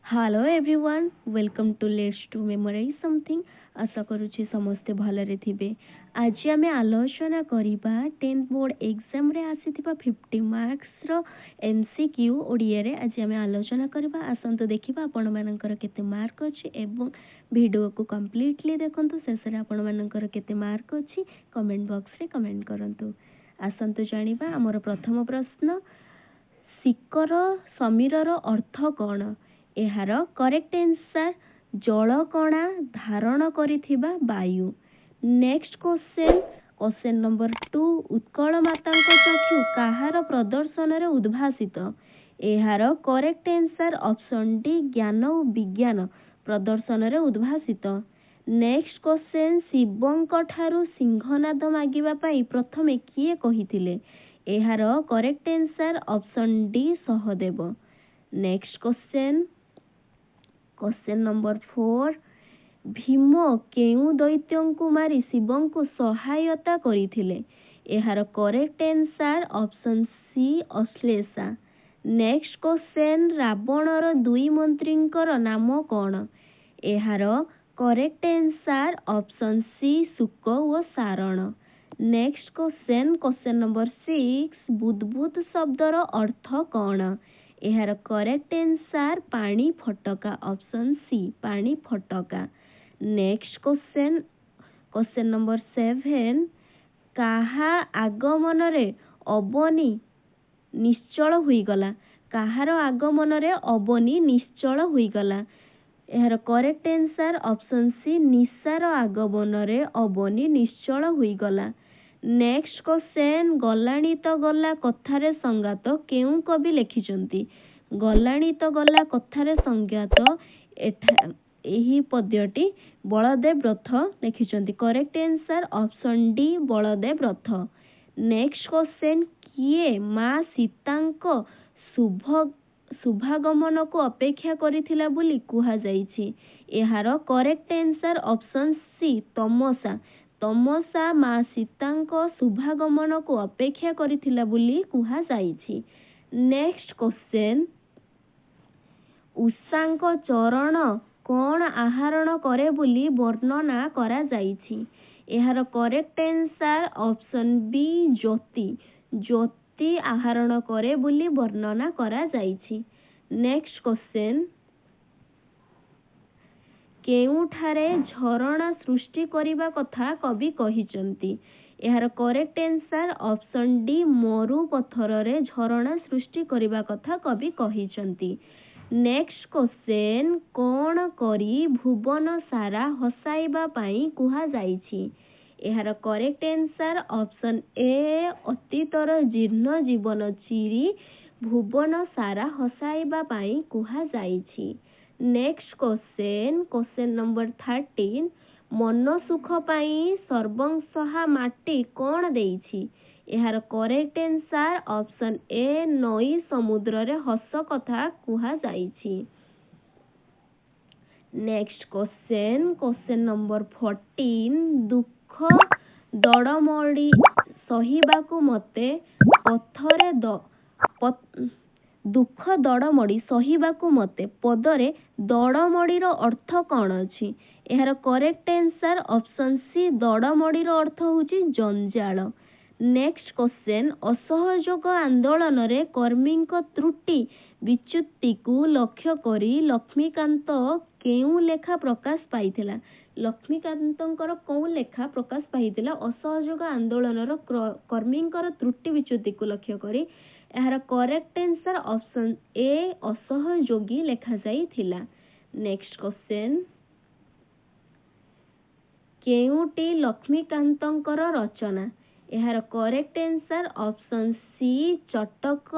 Hello everyone welcome to let's to memorise something. आशा करुछि समस्ते भलरे थिबे। आज आम आलोचना करबा 10th बोर्ड एग्जाम रे आसीथिबा 50 मार्क्स रो एमसीक्यू ओडिया रे आज आम आलोचना करबा। आसंतु देखिबा आपण मानकर केते मार्क अछि एवं वीडियो को कंप्लीटली देखंतु शेष रे आपण मानकर केते मार्क अछि कमेंट बॉक्स रे कमेंट करंतु। आसंतु जानिबा हमर प्रथम प्रश्न, शिकर समीरर अर्थ कौन? एहार करेक्ट आंसर जलकणा धारण करिथिबा वायु। नेक्स्ट क्वेश्चन नंबर 2, उत्कल मातांक चक्षु काहार प्रदर्शन रे उद्भासित? एहार करेक्ट आंसर ऑप्शन डी ज्ञान और विज्ञान प्रदर्शन रे उद्भासित। नेक्स्ट क्वेश्चन, शिवंक ठारू सिंहनाद मागिबा पई प्रथमे किए कहिथिले? एहार correct answer option D Sahadev. Next question number 4, Bhim केउ दैत्यंकु मारी शिवंकु सहायता करिथिले? एहार correct answer option C Ashlesha. Next question, रावणर दुई मंत्रींकर नाम कौन? एहार correct answer option C Shuk और सारण। नेक्स्ट क्वेश्चन नंबर 6, बुदबुद शब्दर अर्थ कौन? एहार करेक्ट आंसर पानी फटका, ऑप्शन सी पानी फटका। नेक्स्ट क्वेश्चन नंबर 7, काहा आगमन रे अबनी निश्चल हुईगला? काहार आगमन रे अबनी निश्चल हुईगला? एहार करेक्ट आंसर ऑप्शन सी निशार आगमन रे अबनी निश्चल हुईगला। नेक्स्ट क्वेश्चन, गलाणी तो गला कथारे संगात केउ कवि लिखिचंती? गलाणी तो गला कथारे संगात एही पद्यटी बलदेव रथ लिखिचंती। Correct answer option D Baladev Rath. Next question, किए मां सीतांक शुभागमन को अपेक्षा करिथिला बोली कुहा जाईछि? एहार करेक्ट आंसर ऑप्शन सी तमसा। तमसा मां सीतांक शुभागमन को अपेक्षा करिथिला बोली कुहा जाईछि। नेक्स्ट क्वेश्चन, उषांक चरण कौन आहरण करे बोली वर्णना करा जाईछि? एहार करेक्ट आंसर ऑप्शन बी ज्योति। ज्योति आहरण करे बोली वर्णना करा जाईछि। नेक्स्ट क्वेश्चन, केउठारे झरणा सृष्टि करिबा कथा कवि कहिचंती? एहार करेक्ट आंसर ऑप्शन डी मरु पत्थर रे झरणा सृष्टि करिबा कथा कवि कहिचंती। नेक्स्ट क्वेश्चन, कौन करी भुवन सारा हसाइबा पाई कुहा जाईछि? एहार करेक्ट आंसर ऑप्शन ए अतीतर जीर्ण जीवन चिरी भुवन सारा हसाइबा पाई कुहा जाईछि। नेक्स्ट क्वेश्चन नंबर 13, मन सुख पाई सर्वंसहा माटी कौन देइछि? एहार करेक्ट आंसर ऑप्शन ए नई समुद्र रे हस कथा कुहा जाईछि। नेक्स्ट क्वेश्चन नंबर 14, दुख दड़मड़ी सहिबाकु मते पथरे दुख दड़मड़ी सहिबाकु मते पदरे दड़मड़ीर अर्थ कौन अछि? एहार करेक्ट आंसर ऑप्शन सी दड़मड़ीर अर्थ होछि जंजाल। नेक्स्ट क्वेश्चन, असहयोग आंदोलन रे कर्मीक त्रुटि विच्युति को लक्ष्य करी लक्ष्मीकांत केउ लेखा प्रकाश पाइथिला? लक्ष्मीकांतंकर कौ लेखा प्रकाश पाइथिला असहयोग आंदोलन कर्मींकर त्रुटि विच्युति को लक्ष्य करी? एहार करेक्ट आंसर ऑप्शन ए असहयोगी लेखा जाइथिला। नेक्स्ट क्वेश्चन, केउटी लक्ष्मीकांतंकर रचना? एहार करेक्ट आंसर ऑप्शन सी चटक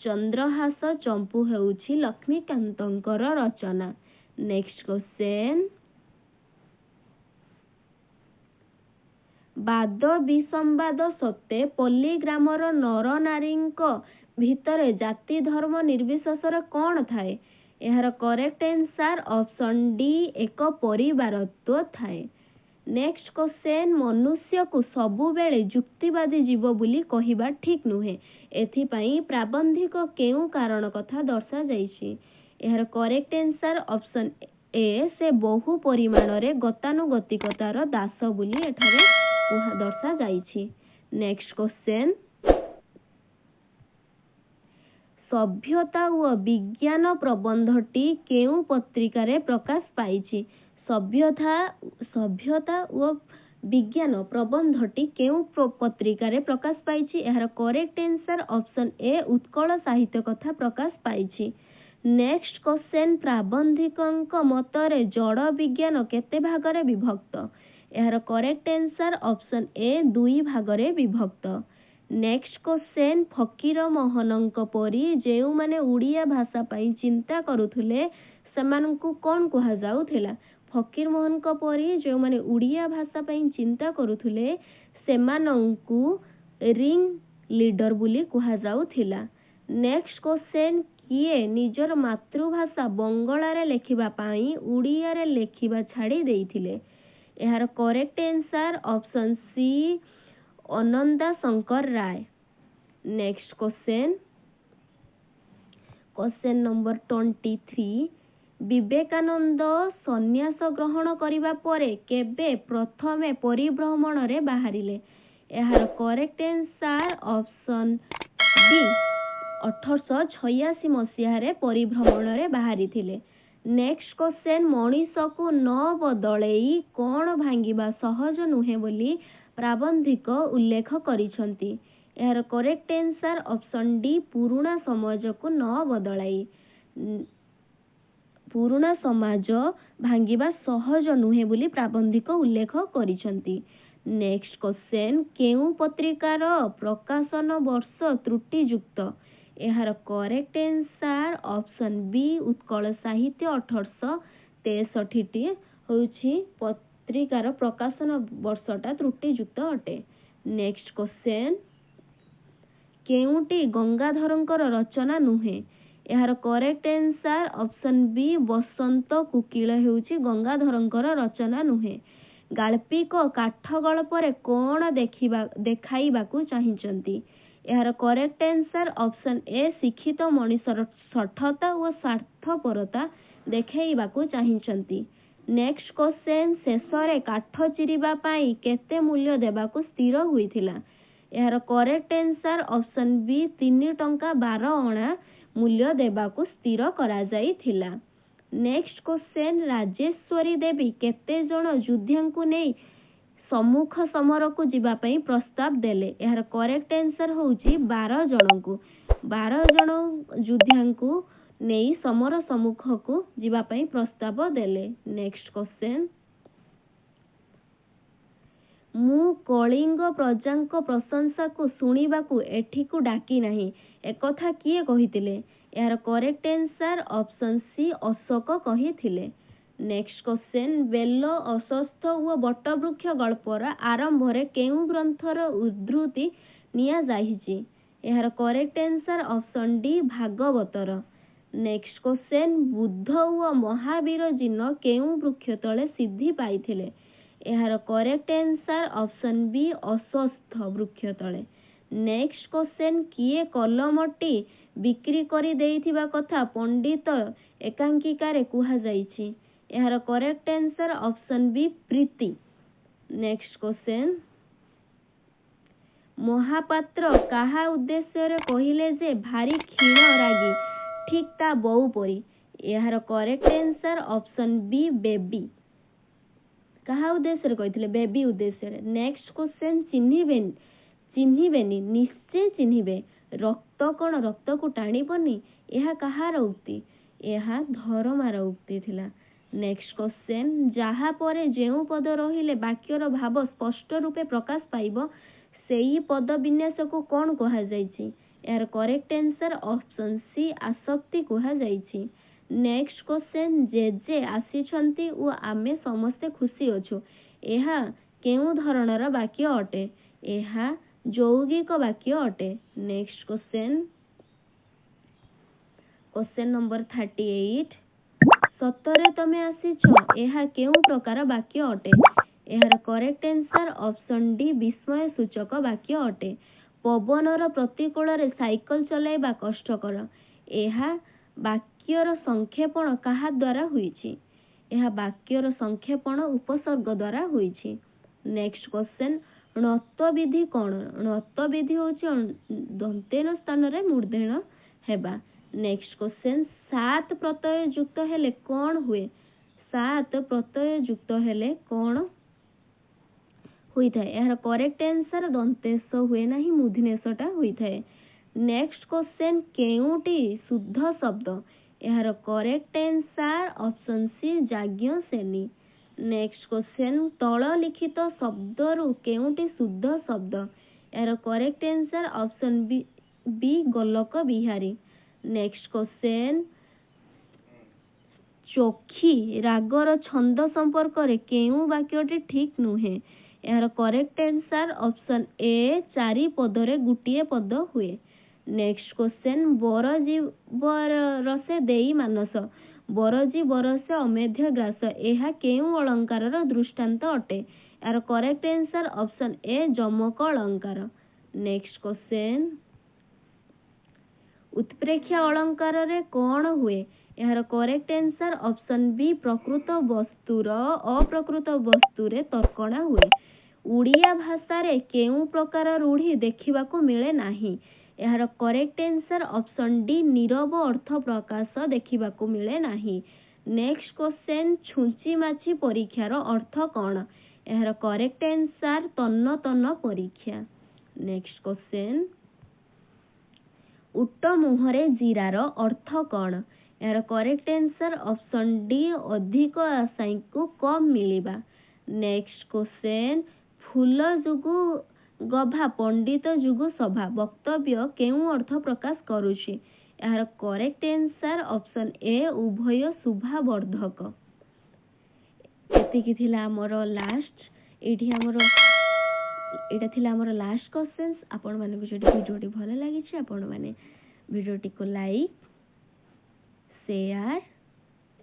चंद्रहास चंपू हेउछि लक्ष्मीकांतंकर रचना। नेक्स्ट क्वेश्चन, बाद विसंवाद सत्ते पल्ली ग्रामर नर नारींक भितरे जाति धर्म निर्विशेषरे कौन थाए? एहार करेक्ट आंसर ऑप्शन डी एक परिवारत्व थाए। नेक्स्ट क्वेश्चन, मनुष्य को सबु बेले युक्तिवादी जीव बोली कहिबा ठीक नुहे, एथिपाई प्राबंधिक केउ कारण कथा दर्शा जाइछि? ଏହାର କରେକ୍ଟ ଆନ୍ସର ଅପସନ୍ ଏ, ସେ ବହୁ ପରିମାଣରେ ଗତାନୁଗତିକତାର ଦାସ ବୋଲି ଏଠାରେ ଦର୍ଶାଯାଇଛି। ନେକ୍ସଟ କ୍ୱେଶ୍ଚନ, ସଭ୍ୟତା ଓ ବିଜ୍ଞାନ ପ୍ରବନ୍ଧଟି କେଉଁ ପତ୍ରିକାରେ ପ୍ରକାଶ ପାଇଛି? ସଭ୍ୟତା ଓ ବିଜ୍ଞାନ ପ୍ରବନ୍ଧଟି କେଉଁ ପତ୍ରିକାରେ ପ୍ରକାଶ ପାଇଛି? ଏହାର correct answer option A, Utkal ସାହିତ୍ୟ କଥା ପ୍ରକାଶ ପାଇଛି। ନେକ୍ସଟ କ୍ୱେଶ୍ଚନ, ପ୍ରାବନ୍ଧିକଙ୍କ ମତରେ ଜଡ଼ ବିଜ୍ଞାନ କେତେ ଭାଗରେ ବିଭକ୍ତ? ଏହାର କରେକ୍ଟ ଆନ୍ସର ଅପସନ୍ ଏ, 2 ଭାଗରେ ବିଭକ୍ତ। ନେକ୍ସଟ କ୍ୱେଶ୍ଚନ, ଫକୀରମୋହନଙ୍କ ପରି ଯେଉଁମାନେ ଓଡ଼ିଆ ଭାଷା ପାଇଁ ଚିନ୍ତା କରୁଥିଲେ ସେମାନଙ୍କୁ କ'ଣ କୁହାଯାଉଥିଲା? ଫକୀରମୋହନଙ୍କ ପରି ଯେଉଁମାନେ ଓଡ଼ିଆ ଭାଷା ପାଇଁ ଚିନ୍ତା କରୁଥିଲେ ସେମାନଙ୍କୁ ରିଙ୍ଗ ଲିଡର ବୋଲି କୁହାଯାଉଥିଲା। ନେକ୍ସଟ କ୍ୱେଶ୍ଚନ, କିଏ ନିଜର ମାତୃଭାଷା ବଙ୍ଗଳାରେ ଲେଖିବା ପାଇଁ ଓଡ଼ିଆରେ ଲେଖିବା ଛାଡ଼ି ଦେଇଥିଲେ? ଏହାର correct answer option C, Annada Shankar Ray. Next question, question number 23, Vivekananda ସନ୍ନ୍ୟାସ ଗ୍ରହଣ କରିବା ପରେ କେବେ ପ୍ରଥମେ ପରିଭ୍ରମଣରେ ବାହାରିଲେ? ଏହାର କରେକ୍ଟ ଆନ୍ସର ଅପସନ୍ ଡି, 1886 ମସିହାରେ ପରିଭ୍ରମଣରେ ବାହାରିଥିଲେ। ନେକ୍ସଟ କ୍ୱେଶ୍ଚନ, ମଣିଷକୁ ନ ବଦଳେଇ କ'ଣ ଭାଙ୍ଗିବା ସହଜ ନୁହେଁ ବୋଲି ପ୍ରାବନ୍ଧିକ ଉଲ୍ଲେଖ କରିଛନ୍ତି? ଏହାର କରେକ୍ଟ ଆନ୍ସର ଅପସନ୍ ଡି, ପୁରୁଣା ସମାଜକୁ ନ ବଦଳାଇ। ପୁରୁଣା ସମାଜ ଭାଙ୍ଗିବା ସହଜ ନୁହେଁ ବୋଲି ପ୍ରାବନ୍ଧିକ ଉଲ୍ଲେଖ କରିଛନ୍ତି। ନେକ୍ସଟ କ୍ୱେଶ୍ଚନ, କେଉଁ ପତ୍ରିକାର ପ୍ରକାଶନ ବର୍ଷ ତ୍ରୁଟିଯୁକ୍ତ? ଏହାର କରେକ୍ଟ ଆନ୍ସର ଅପସନ୍ ବି, ଉତ୍କଳ ସାହିତ୍ୟ 1863ଟି ହେଉଛି ପତ୍ରିକାର ପ୍ରକାଶନ ବର୍ଷଟା ତ୍ରୁଟିଯୁକ୍ତ ଅଟେ। ନେକ୍ସଟ କ୍ୱେଶ୍ଚନ, କେଉଁଟି ଗଙ୍ଗାଧରଙ୍କର ରଚନା ନୁହେଁ? ଏହାର କରେକ୍ଟ ଆନ୍ସର ଅପସନ୍ ବି, ବସନ୍ତ କୋକିଳ ହେଉଛି ଗଙ୍ଗାଧରଙ୍କର ରଚନା ନୁହେଁ। ଗାଳ୍ପିକ କାଠଗଳ୍ପରେ କ'ଣ ଦେଖାଇବାକୁ ଚାହିଁଛନ୍ତି? ଏହାର କରେକ୍ଟ ଆନ୍ସର ଅପସନ୍ ଏ, ଶିକ୍ଷିତ ମଣିଷର ଶଠତା ଓ ସ୍ୱାର୍ଥପରତା ଦେଖାଇବାକୁ ଚାହିଁଛନ୍ତି। ନେକ୍ସଟ କ୍ୱେଶ୍ଚନ, ଶେଷରେ କାଠ ଚିରିବା ପାଇଁ କେତେ ମୂଲ୍ୟ ଦେବାକୁ ସ୍ଥିର ହୋଇଥିଲା? ଏହାର କରେକ୍ଟ ଆନ୍ସର ଅପସନ୍ ବି, 3 ଟଙ୍କା 12 ଅଣା ମୂଲ୍ୟ ଦେବାକୁ ସ୍ଥିର କରାଯାଇଥିଲା। ନେକ୍ସଟ କ୍ୱେଶ୍ଚନ, ରାଜେଶ୍ୱରୀ ଦେବୀ କେତେ ଜଣ ଯୋଦ୍ଧାଙ୍କୁ ନେଇ ସମ୍ମୁଖ ସମରକୁ ଯିବା ପାଇଁ ପ୍ରସ୍ତାବ ଦେଲେ? ଏହାର କରେକ୍ଟ ଆନ୍ସର ହେଉଛି 12 ଜଣଙ୍କୁ। 12 ଜଣ ଯୋଦ୍ଧାଙ୍କୁ ନେଇ ସମର ସମ୍ମୁଖକୁ ଯିବା ପାଇଁ ପ୍ରସ୍ତାବ ଦେଲେ। ନେକ୍ସଟ କ୍ୱେଶ୍ଚନ, ମୁଁ କଳିଙ୍ଗ ପ୍ରଜାଙ୍କ ପ୍ରଶଂସାକୁ ଶୁଣିବାକୁ ଏଠିକୁ ଡାକି ନାହିଁ, ଏକଥା କିଏ କହିଥିଲେ? ଏହାର correct answer option C, Ashok କହିଥିଲେ। ନେକ୍ସଟ କ୍ୱେଶ୍ଚନ, ବେଲ, ଅଶ୍ୱତ୍ଥ ଓ ବଟବୃକ୍ଷ ଗଳ୍ପର ଆରମ୍ଭରେ କେଉଁ ଗ୍ରନ୍ଥର ଉଦ୍ଧୃତି ନିଆଯାଇଛି? ଏହାର କରେକ୍ଟ ଆନ୍ସର ଅପସନ୍ ଡି, ଭାଗବତର। ନେକ୍ସଟ କ୍ୱେଶ୍ଚନ, ବୁଦ୍ଧ ଓ ମହାବୀର ଜିନ କେଉଁ ବୃକ୍ଷ ତଳେ ସିଦ୍ଧି ପାଇଥିଲେ? ଏହାର କରେକ୍ଟ ଆନ୍ସର ଅପସନ୍ ବି, ଅଶ୍ୱତ୍ଥ ବୃକ୍ଷ ତଳେ। ନେକ୍ସଟ କ୍ୱେଶ୍ଚନ, କିଏ କଲମଟି ବିକ୍ରି କରି ଦେଇଥିବା କଥା ପଣ୍ଡିତ ଏକାଙ୍କିକାରେ କୁହାଯାଇଛି? ଏହାର କରେକ୍ଟ ଆନ୍ସର ଅପସନ୍ ବି, ପ୍ରୀତି। ନେକ୍ସଟ କ୍ୱେଶ୍ଚନ, ମହାପାତ୍ର କାହା ଉଦ୍ଦେଶ୍ୟରେ କହିଲେ ଯେ ଭାରି କ୍ଷୀଣ ରାଗୀ, ଠିକ୍ ତା ବୋଉ ପରି? ଏହାର କରେକ୍ଟ ଆନ୍ସର ଅପସନ୍ ବି, ବେବି। କାହା ଉଦ୍ଦେଶ୍ୟରେ କହିଥିଲେ? ବେବି ଉଦ୍ଦେଶ୍ୟରେ। ନେକ୍ସଟ କ୍ୱେଶ୍ଚନ, ଚିହ୍ନିବେନି, ନିଶ୍ଚୟ ଚିହ୍ନିବେ, ରକ୍ତ କ'ଣ ରକ୍ତକୁ ଟାଣିବନି? ଏହା କାହାର ଉକ୍ତି? ଏହା ଧରମାର ଉକ୍ତି ଥିଲା। ନେକ୍ସଟ କ୍ୱେଶ୍ଚନ, ଯାହା ପରେ ଯେଉଁ ପଦ ରହିଲେ ବାକ୍ୟର ଭାବ ସ୍ପଷ୍ଟ ରୂପେ ପ୍ରକାଶ ପାଇବ ସେହି ପଦ ବିନ୍ୟାସକୁ କ'ଣ କୁହାଯାଇଛି? ଏହାର କରେକ୍ଟ ଆନ୍ସର ଅପସନ୍ ସି, ଆସକ୍ତି କୁହାଯାଇଛି। ନେକ୍ସଟ କ୍ୱେଶ୍ଚନ, ଜେଜେ ଆସିଛନ୍ତି ଓ ଆମେ ସମସ୍ତେ ଖୁସି ଅଛୁ, ଏହା କେଉଁ ଧରଣର ବାକ୍ୟ ଅଟେ? ଏହା ଯୌଗିକ ବାକ୍ୟ ଅଟେ। ନେକ୍ସଟ କ୍ୱେଶ୍ଚନ, କ୍ୱେଶ୍ଚନ ନମ୍ବର 38, ସତରେ ତମେ ଆସିଛ, ଏହା କେଉଁ ପ୍ରକାର ବାକ୍ୟ ଅଟେ? ଏହାର କରେକ୍ଟ ଆନ୍ସର ଅପସନ୍ ଡି, ବିସ୍ମୟ ସୂଚକ ବାକ୍ୟ ଅଟେ। ପବନର ପ୍ରତିକୂଳରେ ସାଇକେଲ ଚଲାଇବା କଷ୍ଟକର, ଏହା ବାକ୍ୟ ବାକ୍ୟର ସଂକ୍ଷେପଣ କାହା ଦ୍ୱାରା ହୋଇଛି? ଏହା ବାକ୍ୟର ସଂକ୍ଷେପଣ ଉପସର୍ଗ ଦ୍ୱାରା ହୋଇଛି। ନେକ୍ସଟ କ୍ୱେଶ୍ଚନ, ଣତ୍ଵବିଧି କ'ଣ? ଣତ୍ଵବିଧି ହେଉଛି ଦନ୍ତେନ ସ୍ଥାନରେ ମୂର୍ଧେଣ ହେବା। ନେକ୍ସଟ କ୍ୱେଶ୍ଚନ, ସାତ ପ୍ରତ୍ୟୟ ଯୁକ୍ତ ହେଲେ କ'ଣ ହୁଏ? ସାତ ପ୍ରତ୍ୟୟ ଯୁକ୍ତ ହେଲେ କ'ଣ ହୋଇଥାଏ? ଏହାର କରେକ୍ଟ ଆନ୍ସର ଦନ୍ତେଶ ହୁଏ ନାହିଁ, ମୂର୍ଧନ୍ୟଷଟା ହୋଇଥାଏ। ନେକ୍ସଟ କ୍ୱେଶ୍ଚନ, କେଉଁଟି ଶୁଦ୍ଧ ଶବ୍ଦ? ଏହାର correct answer option C Yajnaseni. Next question, ତଳ ଲିଖିତ ଶବ୍ଦରୁ କେଉଁଟି ଶୁଦ୍ଧ ଶବ୍ଦ? ଏହାର correct answer option B Golak Bihari. Next question, ଚୋଖୀ ରାଗର ଛନ୍ଦ ସମ୍ପର୍କରେ କେଉଁ ବାକ୍ୟଟି ଠିକ ନୁହେଁ? ଏହାର କରେକ୍ଟ ଆନ୍ସର ଅପସନ ଏ ଚାରି ପଦରେ ଗୋଟିଏ ପଦ ହୁଏ। ନେକ୍ସଟ କ୍ୱେଶ୍ଚନ, ବରଜି ବରସେ ଦେଇ ମାନସ, ବରଜି ବରସେ ଅମେଧ୍ୟ ଗ୍ରାସ, ଏହା କେଉଁ ଅଳଙ୍କାରର ଦୃଷ୍ଟାନ୍ତ ଅଟେ? ଏହାର କରେକ୍ଟ ଆନ୍ସର ଅପସନ ଏ ଯମକ ଅଳଙ୍କାର। ନେକ୍ସଟ କ୍ୱେଶ୍ଚନ, ଉତ୍ପ୍ରେକ୍ଷା ଅଳଙ୍କାରରେ କ'ଣ ହୁଏ? ଏହାର କରେକ୍ଟ ଆନ୍ସର ଅପସନ ବି ପ୍ରକୃତ ବସ୍ତୁର ଅପ୍ରକୃତ ବସ୍ତୁରେ ତର୍କଣା ହୁଏ। ଓଡ଼ିଆ ଭାଷାରେ କେଉଁ ପ୍ରକାର ରୂଢ଼ି ଦେଖିବାକୁ ମିଳେ ନାହିଁ? ଏହାର କରେକ୍ଟ ଆନ୍ସର ଅପସନ ଡି ନୀରବ ଅର୍ଥ ପ୍ରକାଶ ଦେଖିବାକୁ ମିଳେ ନାହିଁ। ନେକ୍ସଟ କ୍ୱେଶ୍ଚନ, ଛୁଞ୍ଚି ମାଛି ପରୀକ୍ଷାର ଅର୍ଥ କ'ଣ? ଏହାର କରେକ୍ଟ ଆନ୍ସର ତନ୍ନ ତନ୍ନ ପରୀକ୍ଷା। ନେକ୍ସଟ କ୍ୱେଶ୍ଚନ, ଉଟ ମୁହଁରେ ଜିରାର ଅର୍ଥ କ'ଣ? ଏହାର କରେକ୍ଟ ଆନ୍ସର ଅପସନ ଡି ଅଧିକ ଆଶାୟୀଙ୍କୁ କମ୍ ମିଳିବା। ନେକ୍ସଟ କ୍ୱେଶ୍ଚନ, ଫୁଲ ଯୋଗୁ ଗଭା ପଣ୍ଡିତ ଯୋଗୁ ସଭା ବକ୍ତବ୍ୟ କେଉଁ ଅର୍ଥ ପ୍ରକାଶ କରୁଛି? ଏହାର କରେକ୍ଟ ଆନ୍ସର ଅପସନ ଏ ଉଭୟ ଶୁଭାବର୍ଦ୍ଧକ। ଏତିକି ଥିଲା ଆମର ଲାଷ୍ଟ, ଏଇଟା ଥିଲା ଆମର ଲାଷ୍ଟ କ୍ୱେଶ୍ଚନ୍ସ। ଆପଣମାନଙ୍କୁ ଯଦି ଭିଡ଼ିଓଟି ଭଲ ଲାଗିଛି ଆପଣମାନେ ଭିଡ଼ିଓଟିକୁ ଲାଇକ୍, ସେୟାର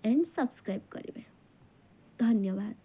ଏଣ୍ଡ ସବସ୍କ୍ରାଇବ୍ କରିବେ। ଧନ୍ୟବାଦ।